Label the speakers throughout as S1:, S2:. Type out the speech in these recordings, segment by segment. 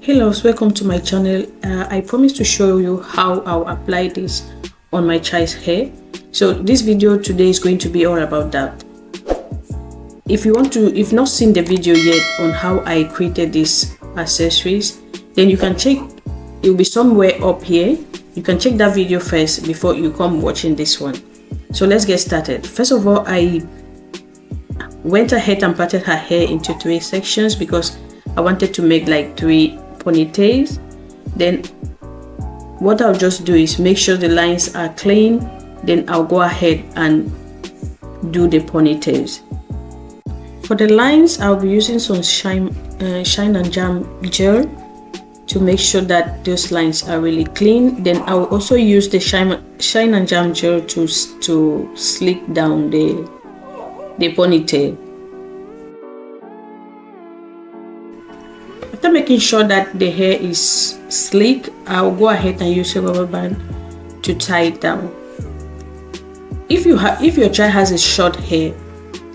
S1: Hello, welcome to my channel. I promised to show you how I'll apply this on my child's hair. So this video today is going to be all about that. If you've not seen the video yet on how I created these accessories, then you can check. It will be somewhere up here. You can check that video first before you come watching this one. So let's get started. First of all, I went ahead and parted her hair into 3 sections because I wanted to make like 3 ponytails. Then what I'll just do is make sure the lines are clean, then I'll go ahead and do the ponytails. For the lines, I'll be using some shine and jam gel to make sure that those lines are really clean. Then I'll also use the shine and jam gel to slick down the ponytail. After making sure that the hair is sleek, I'll go ahead and use a rubber band to tie it down. If your child has a short hair,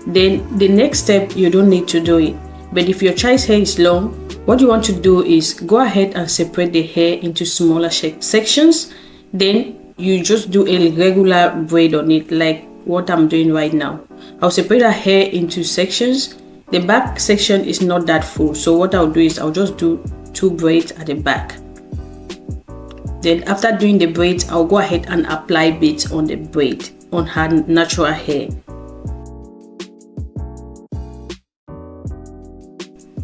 S1: then the next step you don't need to do it. But if your child's hair is long, what you want to do is go ahead and separate the hair into smaller sections. Then you just do a regular braid on it, like what I'm doing right now. I'll separate the hair into sections. The back section is not that full, so what I'll do is I'll just do 2 braids at the back. Then after doing the braids, I'll go ahead and apply beads on the braid on her natural hair.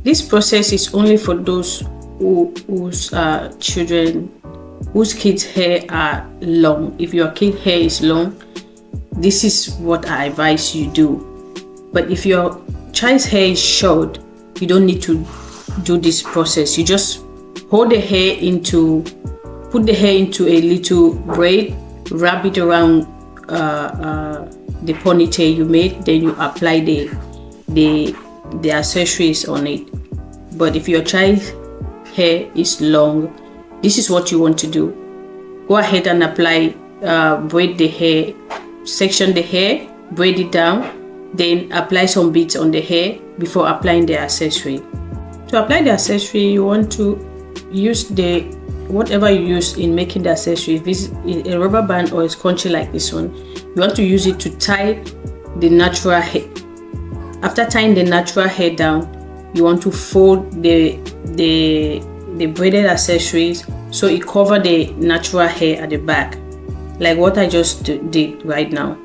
S1: This process is only for those whose kids' hair are long. If your kid's hair is long, this is what I advise you do. But if your child's hair is short, you don't need to do this process. You just put the hair into a little braid, wrap it around the ponytail you made, then you apply the accessories on it. But if your child's hair is long, this is what you want to do. Go ahead and apply, braid the hair, section the hair, braid it down, then apply some beads on the hair before applying the accessory. To apply the accessory, you want to use whatever you use in making the accessory. If it's a rubber band or a scrunchie like this one, you want to use it to tie the natural hair. After tying the natural hair down, you want to fold the braided accessories so it covers the natural hair at the back, like what I just did right now.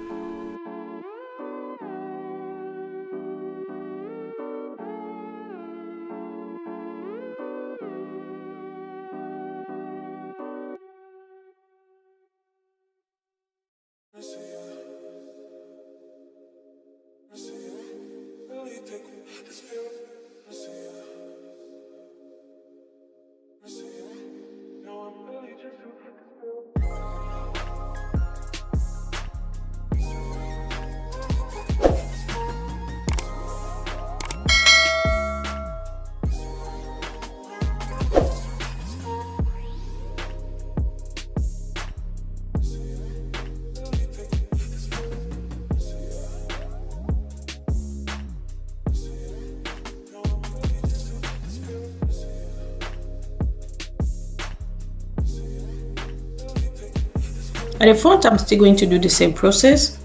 S1: At the front, I'm still going to do the same process.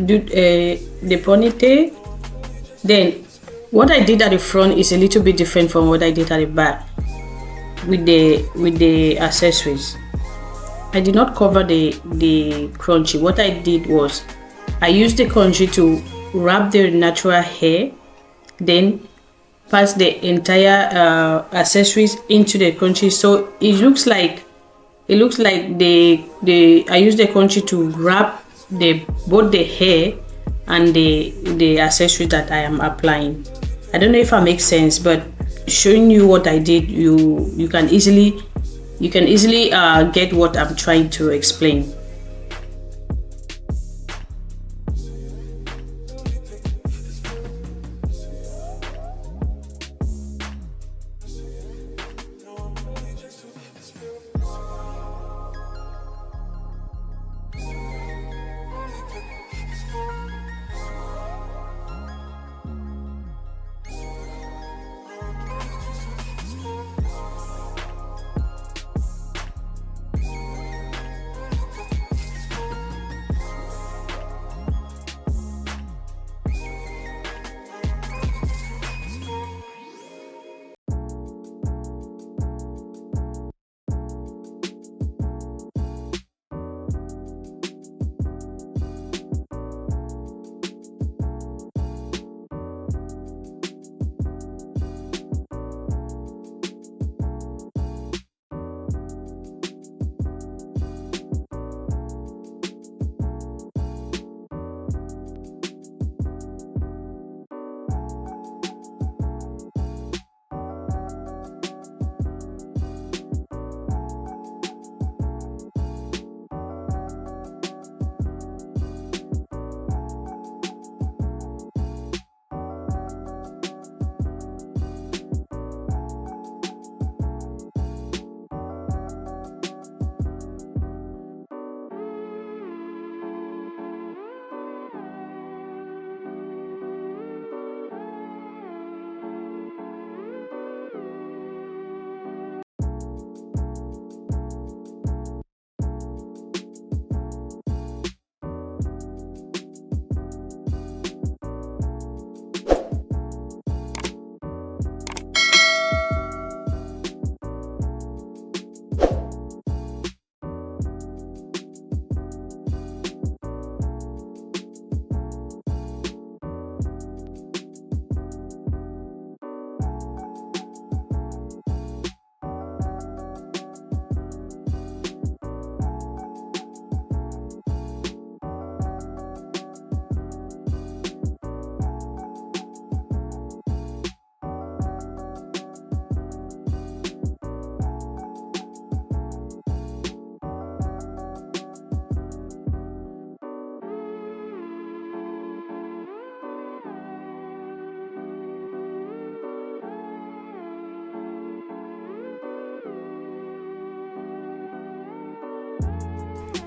S1: Do the ponytail. Then what I did at the front is a little bit different from what I did at the back with the accessories. I did not cover the scrunchie. What I did was I used the scrunchie to wrap the natural hair, then pass the entire accessories into the scrunchie, so it looks like I used the scrunchie to wrap both the hair and the accessory that I am applying. I don't know if I make sense, but showing you what I did, you can easily get what I'm trying to explain.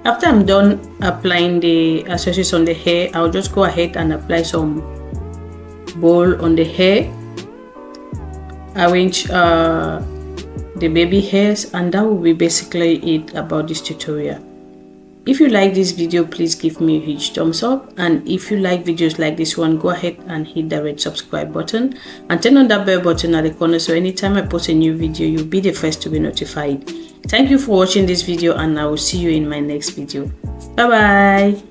S1: After I'm done applying the accessories on the hair, I'll just go ahead and apply some bowl on the hair, arrange the baby hairs, and that will be basically it about this tutorial. If you like this video, please give me a huge thumbs up, and if you like videos like this one, go ahead and hit the red subscribe button and turn on that bell button at the corner so anytime I post a new video, you'll be the first to be notified. Thank you for watching this video, and I will see you in my next video. Bye bye.